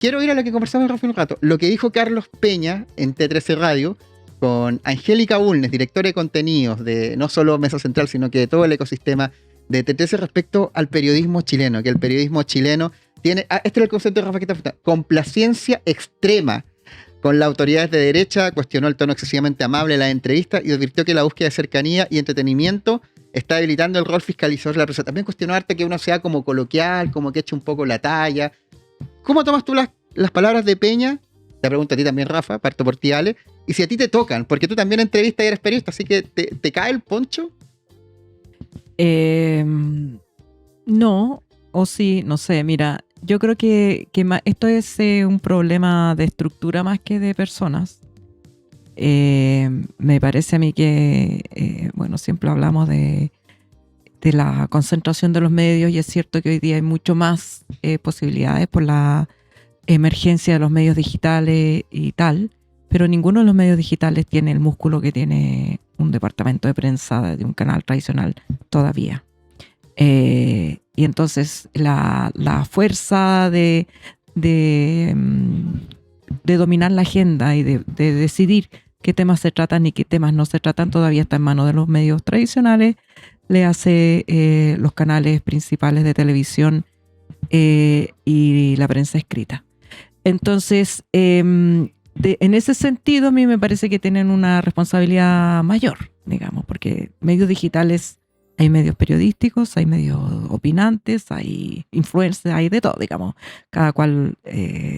quiero ir a lo que conversamos hace un rato. Lo que dijo Carlos Peña en T13 Radio con Angélica Bulnes, directora de contenidos de no solo Mesa Central, sino que de todo el ecosistema de T13 respecto al periodismo chileno, que el periodismo chileno tiene, este es el concepto de Rafa que está complacencia extrema con las autoridades de derecha, cuestionó el tono excesivamente amable de la entrevista y advirtió que la búsqueda de cercanía y entretenimiento está debilitando el rol fiscalizador de la prensa. También cuestionó arte que uno sea como coloquial, como que eche un poco la talla. ¿Cómo tomas tú las palabras de Peña? Te pregunto a ti también, Rafa, parto por ti, Ale. Y si a ti te tocan, porque tú también entrevistas y eres periodista, así que ¿te cae el poncho? No, o sí, no sé, mira, yo creo que esto es un problema de estructura más que de personas. Me parece a mí que, bueno, siempre hablamos de la concentración de los medios y es cierto que hoy día hay mucho más posibilidades por la emergencia de los medios digitales y tal, pero ninguno de los medios digitales tiene el músculo que tiene un departamento de prensa de un canal tradicional todavía. Y entonces la fuerza de dominar la agenda y de decidir qué temas se tratan y qué temas no se tratan todavía está en manos de los medios tradicionales, le hace los canales principales de televisión y la prensa escrita. Entonces, en ese sentido, a mí me parece que tienen una responsabilidad mayor, digamos, porque medios digitales, hay medios periodísticos, hay medios opinantes, hay influencers, hay de todo, digamos. Cada cual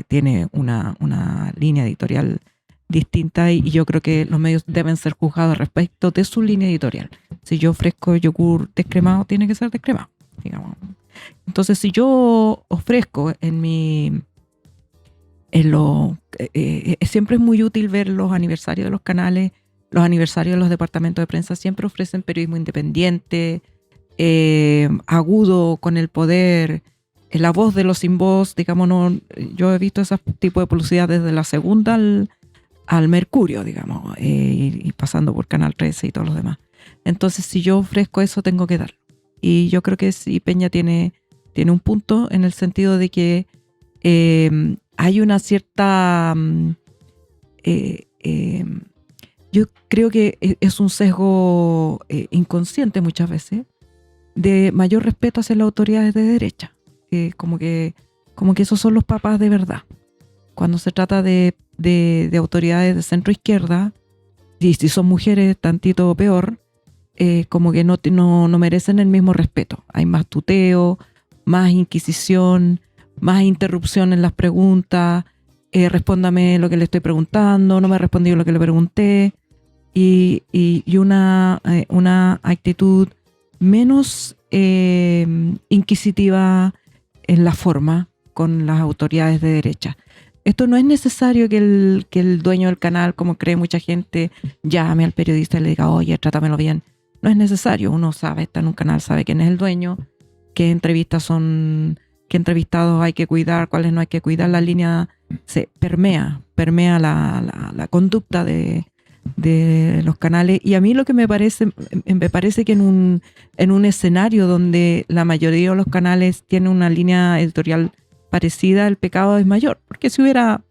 tiene una línea editorial distinta y yo creo que los medios deben ser juzgados respecto de su línea editorial. Si yo ofrezco yogur descremado, tiene que ser descremado, digamos. Entonces, si yo ofrezco siempre es muy útil ver los aniversarios de los canales, los aniversarios de los departamentos de prensa, siempre ofrecen periodismo independiente, agudo, con el poder, la voz de los sin voz, digamos, no, yo he visto ese tipo de publicidad desde la Segunda al Mercurio, digamos, y pasando por Canal 13 y todos los demás. Entonces, si yo ofrezco eso, tengo que darlo. Y yo creo que sí, Peña tiene un punto en el sentido de que hay una cierta... yo creo que es un sesgo inconsciente muchas veces de mayor respeto hacia las autoridades de derecha. Como que esos son los papás de verdad. Cuando se trata de autoridades de centro izquierda, y si son mujeres, tantito peor, como que no merecen el mismo respeto. Hay más tuteo, más inquisición, más interrupción en las preguntas. Respóndame lo que le estoy preguntando, no me ha respondido lo que le pregunté. Y una actitud menos inquisitiva en la forma con las autoridades de derecha. Esto no es necesario que el dueño del canal, como cree mucha gente, llame al periodista y le diga, oye, trátamelo bien. No es necesario. Uno sabe, está en un canal, sabe quién es el dueño, qué entrevistados hay que cuidar, cuáles no hay que cuidar. La línea se permea la conducta de los canales. Y a mí lo que me parece que en un escenario donde la mayoría de los canales tienen una línea editorial parecida, el pecado es mayor, porque si hubiera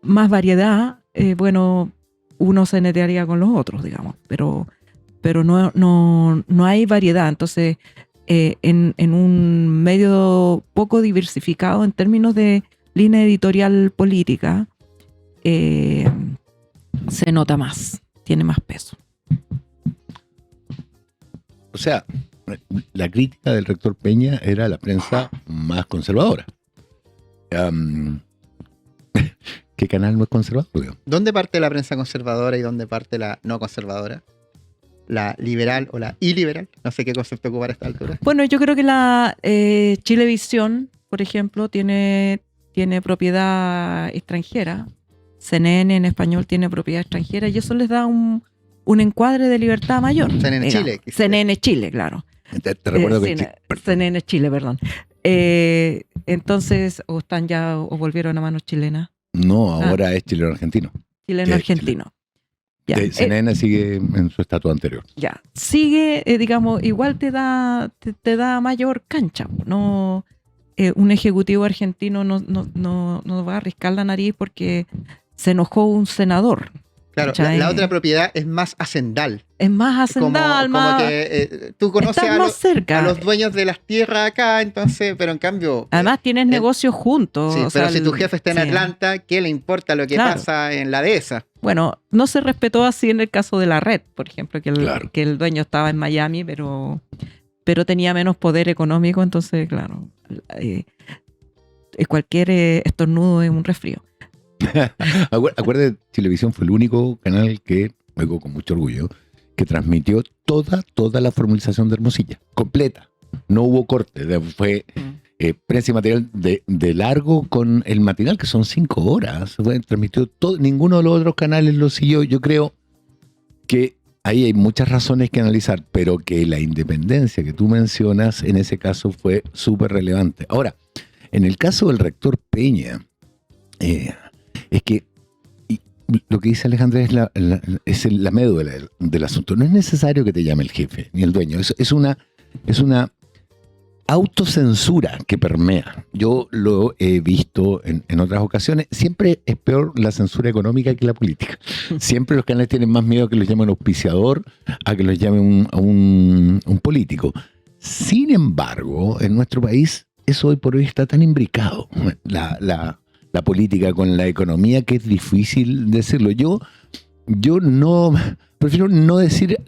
más variedad, bueno, uno se netearía con los otros, digamos, pero no hay variedad. Entonces, en un medio poco diversificado en términos de línea editorial política, se nota más, tiene más peso. O sea, la crítica del rector Peña era la prensa más conservadora. ¿Qué canal no es conservador? ¿Dónde parte la prensa conservadora y dónde parte la no conservadora? ¿La liberal o la iliberal? No sé qué concepto ocupar a esta altura. Bueno, yo creo que la Chilevisión, por ejemplo, tiene propiedad extranjera. CNN en español tiene propiedad extranjera y eso les da un encuadre de libertad mayor. CNN digamos. Chile. CNN Chile, claro. Te recuerdo que CNN Chile, perdón. Entonces, o volvieron a manos chilenas. No, ahora es chileno-argentino. Chileno-argentino. Ya. CNN sigue en su estatus anterior. Ya. Sigue, digamos, igual te da mayor cancha, ¿no? un ejecutivo argentino no va a arriscar la nariz porque se enojó un senador. Claro, la otra propiedad es más hacendal. Es más hacendal, como más... que tú conoces a los dueños de las tierras acá, entonces, pero en cambio... Además tienes negocios juntos. Sí, pero si tu jefe está en Atlanta, ¿qué le importa lo que pasa en la dehesa? Bueno, no se respetó así en el caso de la red, por ejemplo, que el dueño estaba en Miami, pero tenía menos poder económico, entonces, claro, cualquier estornudo es un resfrío. Acuérdate, Televisión fue el único canal que, luego con mucho orgullo, que transmitió toda la formalización de Hermosilla, completa. No hubo corte, fue prensa y material de largo con el matinal, que son 5 horas. Transmitió todo, ninguno de los otros canales lo siguió. Yo creo que ahí hay muchas razones que analizar, pero que la independencia que tú mencionas en ese caso fue súper relevante. Ahora, en el caso del rector Peña, es que lo que dice Alejandra es la médula del asunto. No es necesario que te llame el jefe ni el dueño. Es una autocensura que permea. Yo lo he visto en otras ocasiones. Siempre es peor la censura económica que la política. Siempre los canales tienen más miedo a que los llamen auspiciador a que los llamen un político. Sin embargo, en nuestro país eso hoy por hoy está tan imbricado. La política con la economía, que es difícil decirlo. Yo prefiero no decir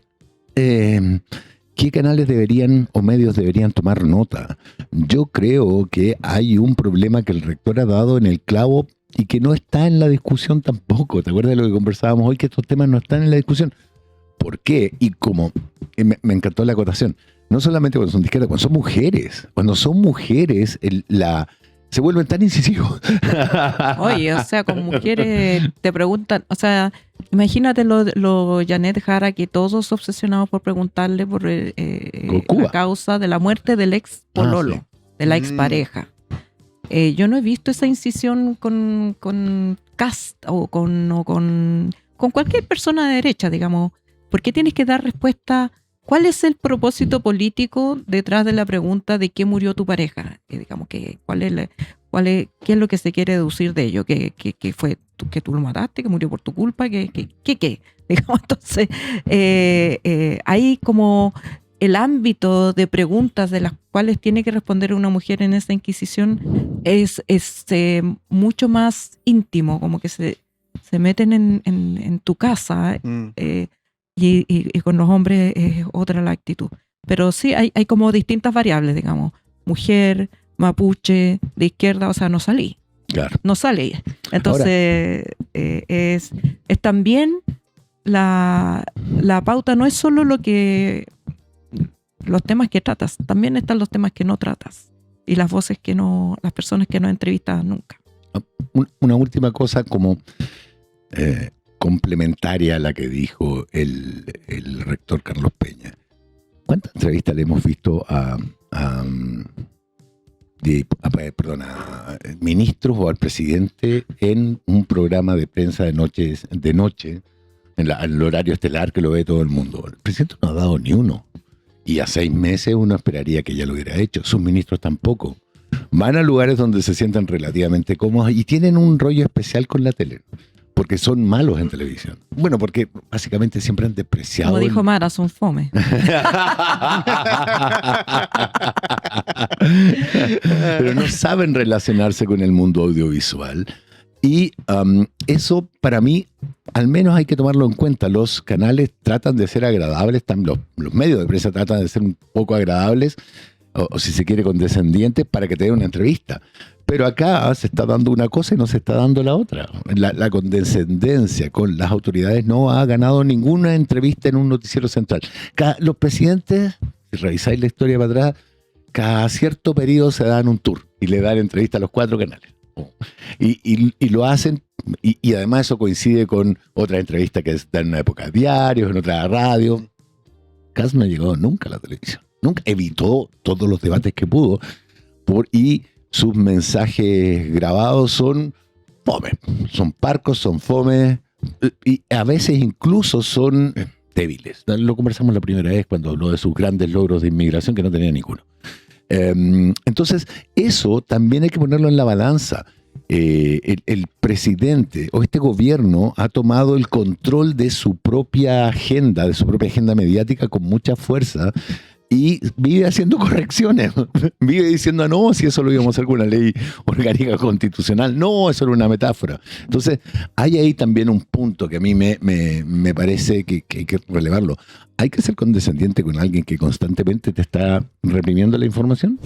qué canales deberían o medios deberían tomar nota. Yo creo que hay un problema que el rector ha dado en el clavo y que no está en la discusión tampoco. ¿Te acuerdas de lo que conversábamos hoy? Que estos temas no están en la discusión. ¿Por qué? Y como me encantó la acotación. No solamente cuando son de izquierda, cuando son mujeres. Cuando son mujeres, se vuelven tan incisivos. Oye, o sea, con mujeres te preguntan, o sea, imagínate lo Janet Jara, que todos obsesionados por preguntarle por la causa de la muerte del ex pololo, sí, de la ex pareja. Yo no he visto esa incisión con Kast o con cualquier persona de derecha, digamos. ¿Por qué tienes que dar respuesta? ¿Cuál es el propósito político detrás de la pregunta de qué murió tu pareja? Digamos, ¿qué es lo que se quiere deducir de ello? ¿Que fue que tú lo mataste, que murió por tu culpa? ¿Qué? Digamos, entonces, hay como el ámbito de preguntas de las cuales tiene que responder una mujer en esa inquisición es mucho más íntimo, como que se meten en tu casa. Y con los hombres es otra la actitud. Pero sí, hay como distintas variables, digamos. Mujer, mapuche, de izquierda, o sea, no salí. Claro. No salí. Entonces, es también la pauta, no es solo los temas que tratas, también están los temas que no tratas. Y las voces las personas que no entrevistas nunca. Una última cosa como... complementaria a la que dijo el rector Carlos Peña. ¿Cuántas entrevistas le hemos visto a ministros o al presidente en un programa de prensa de noche, en el horario estelar que lo ve todo el mundo? El presidente no ha dado ni uno. Y a 6 meses uno esperaría que ya lo hubiera hecho. Sus ministros tampoco. Van a lugares donde se sientan relativamente cómodos y tienen un rollo especial con la tele. Porque son malos en televisión. Bueno, porque básicamente siempre han despreciado... Como dijo Mara, son fome. Pero no saben relacionarse con el mundo audiovisual. Y eso, para mí, al menos hay que tomarlo en cuenta. Los canales tratan de ser agradables, los medios de prensa tratan de ser un poco agradables, o si se quiere, condescendientes, para que te den una entrevista. Pero acá se está dando una cosa y no se está dando la otra. La condescendencia con las autoridades no ha ganado ninguna entrevista en un noticiero central. Los presidentes, si revisáis la historia para atrás, cada cierto periodo se dan un tour y le dan entrevista a los 4 canales. Y lo hacen, y además eso coincide con otra entrevista que está en una época de diarios, en otra radio. Kast no ha llegado nunca a la televisión. Nunca evitó todos los debates que pudo y sus mensajes grabados son fome, son parcos, son fome y a veces incluso son débiles. Lo conversamos la primera vez cuando habló de sus grandes logros de inmigración, que no tenía ninguno. Entonces, eso también hay que ponerlo en la balanza. El presidente o este gobierno ha tomado el control de su propia agenda mediática con mucha fuerza y vive haciendo correcciones. Vive diciendo, no, si eso lo íbamos a hacer con una ley orgánica constitucional. No, eso era una metáfora. Entonces, hay ahí también un punto que a mí me parece que hay que relevarlo. ¿Hay que ser condescendiente con alguien que constantemente te está reprimiendo la información?